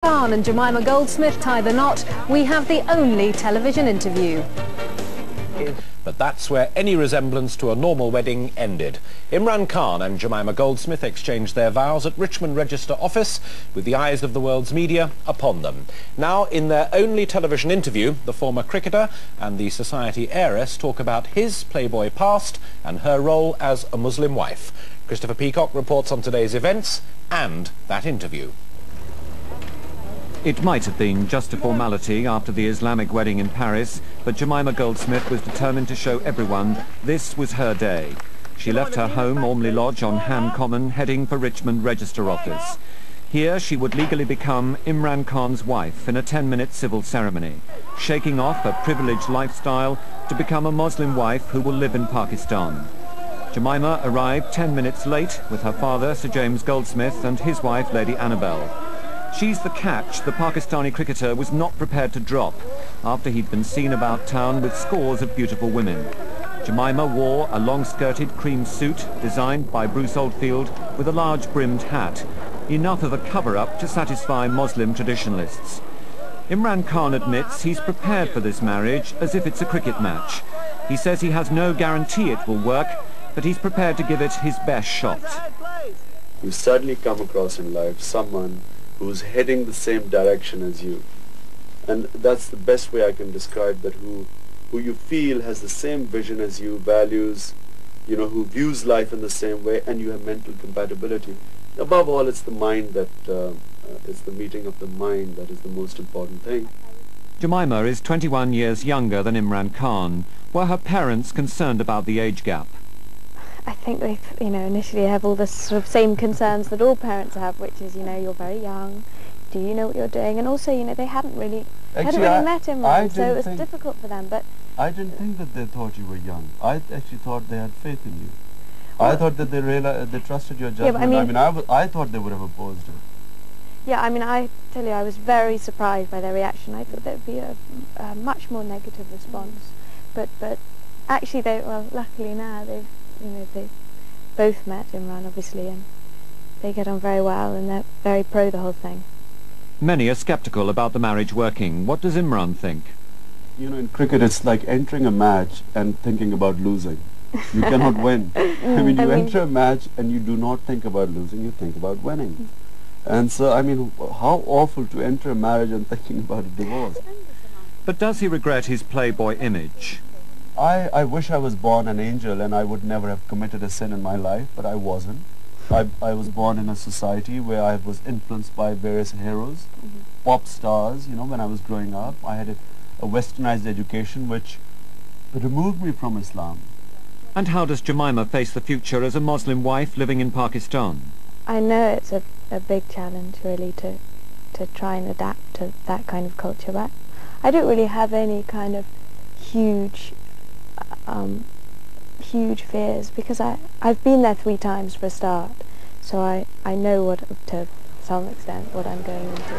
Khan and Jemima Goldsmith tie the knot. We have the only television interview. But that's where any resemblance to a normal wedding ended. Imran Khan and Jemima Goldsmith exchanged their vows at Richmond Register Office with the eyes of the world's media upon them. Now, in their only television interview, the former cricketer and the society heiress talk about his Playboy past and her role as a Muslim wife. Christopher Peacock reports on today's events and that interview. It might have been just a formality after the Islamic wedding in Paris, but Jemima Goldsmith was determined to show everyone this was her day. She left her home, Ormley Lodge on Ham Common, heading for Richmond Register Office. Here she would legally become Imran Khan's wife in a 10-minute civil ceremony, shaking off a privileged lifestyle to become a Muslim wife who will live in Pakistan. Jemima arrived 10 minutes late with her father, Sir James Goldsmith, and his wife, Lady Annabel. She's the catch the Pakistani cricketer was not prepared to drop after he'd been seen about town with scores of beautiful women. Jemima wore a long-skirted cream suit designed by Bruce Oldfield with a large brimmed hat, enough of a cover-up to satisfy Muslim traditionalists. Imran Khan admits he's prepared for this marriage as if it's a cricket match. He says he has no guarantee it will work, but he's prepared to give it his best shot. You suddenly come across in life someone who's heading the same direction as you, and that's the best way I can describe that, who you feel has the same vision as you, values, who views life in the same way, and you have mental compatibility. Above all, it's the mind that it's the meeting of the mind that is the most important thing. Jemima is 21 years younger than Imran Khan. Were her parents concerned about the age gap? I think they, initially have all the sort of same concerns that all parents have, which is, you're very young, do you know what you're doing? And also, they hadn't really met Imran, so it was difficult for them. But I didn't think that they thought you were young. I actually thought they had faith in you. Well, I thought that they trusted your judgment. Yeah, I thought they would have opposed it. Yeah, I tell you, I was very surprised by their reaction. I thought there would be a much more negative response. But actually, luckily now they both met Imran, obviously, and they get on very well, and they're very pro the whole thing. Many are sceptical about the marriage working. What does Imran think? In cricket, it's like entering a match and thinking about losing. You cannot win. You enter a match and you do not think about losing, you think about winning. And so, how awful to enter a marriage and thinking about a divorce. But does he regret his Playboy image? I wish I was born an angel and I would never have committed a sin in my life, but I wasn't. I was born in a society where I was influenced by various heroes, pop stars, when I was growing up. I had a westernized education which removed me from Islam. And how does Jemima face the future as a Muslim wife living in Pakistan? I know it's a big challenge, really, to try and adapt to that kind of culture, but I don't really have any kind of huge fears, because I've been there 3 times for a start, so I know to some extent what I'm going into.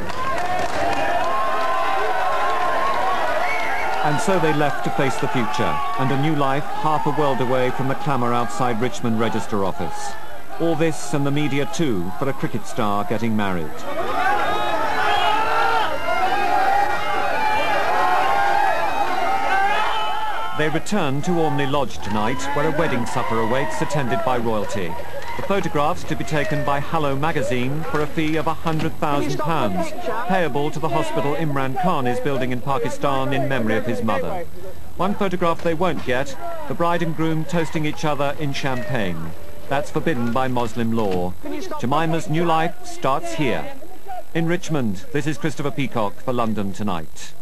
And so they left to face the future, and a new life half a world away from the clamour outside Richmond Register Office. All this and the media too for a cricket star getting married. They return to Ormley Lodge tonight, where a wedding supper awaits, attended by royalty. The photographs to be taken by Hello magazine for a fee of £100,000, payable to the hospital Imran Khan is building in Pakistan in memory of his mother. One photograph they won't get, the bride and groom toasting each other in champagne. That's forbidden by Muslim law. Jemima's new life starts here. In Richmond, this is Christopher Peacock for London Tonight.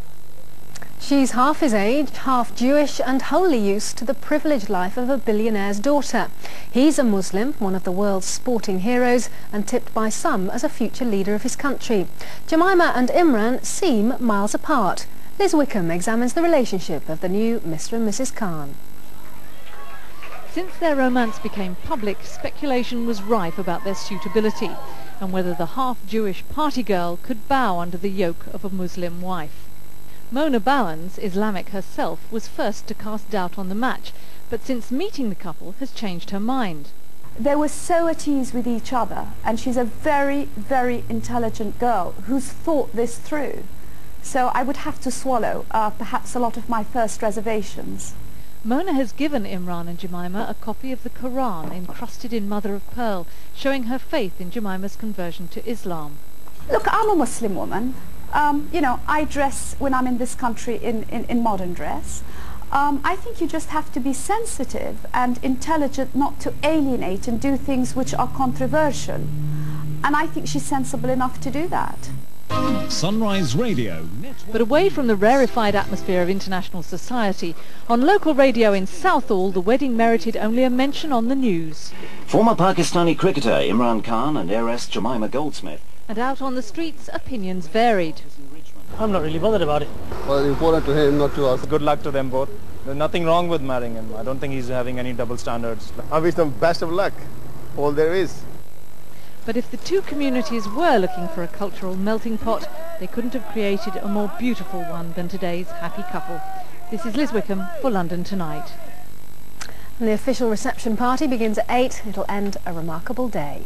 She's half his age, half Jewish, and wholly used to the privileged life of a billionaire's daughter. He's a Muslim, one of the world's sporting heroes, and tipped by some as a future leader of his country. Jemima and Imran seem miles apart. Liz Wickham examines the relationship of the new Mr. and Mrs. Khan. Since their romance became public, speculation was rife about their suitability and whether the half-Jewish party girl could bow under the yoke of a Muslim wife. Mona Bowens, Islamic herself, was first to cast doubt on the match, but since meeting the couple has changed her mind. they were so at ease with each other, and she's a very, very intelligent girl who's thought this through. So I would have to swallow perhaps a lot of my first reservations. Mona has given Imran and Jemima a copy of the Quran encrusted in mother of pearl, showing her faith in Jemima's conversion to Islam. Look, I'm a Muslim woman. You know, I dress when I'm in this country in modern dress. I think you just have to be sensitive and intelligent not to alienate and do things which are controversial. And I think she's sensible enough to do that. Sunrise Radio Network. But away from the rarefied atmosphere of international society, on local radio in Southall, the wedding merited only a mention on the news. Former Pakistani cricketer Imran Khan and heiress Jemima Goldsmith. And out on the streets, opinions varied. I'm not really bothered about it. Well, important to him, not to us. Good luck to them both. There's nothing wrong with marrying him. I don't think he's having any double standards. I wish them best of luck. All there is. But if the two communities were looking for a cultural melting pot, they couldn't have created a more beautiful one than today's happy couple. This is Liz Wickham for London Tonight. And the official reception party begins at 8. It'll end a remarkable day.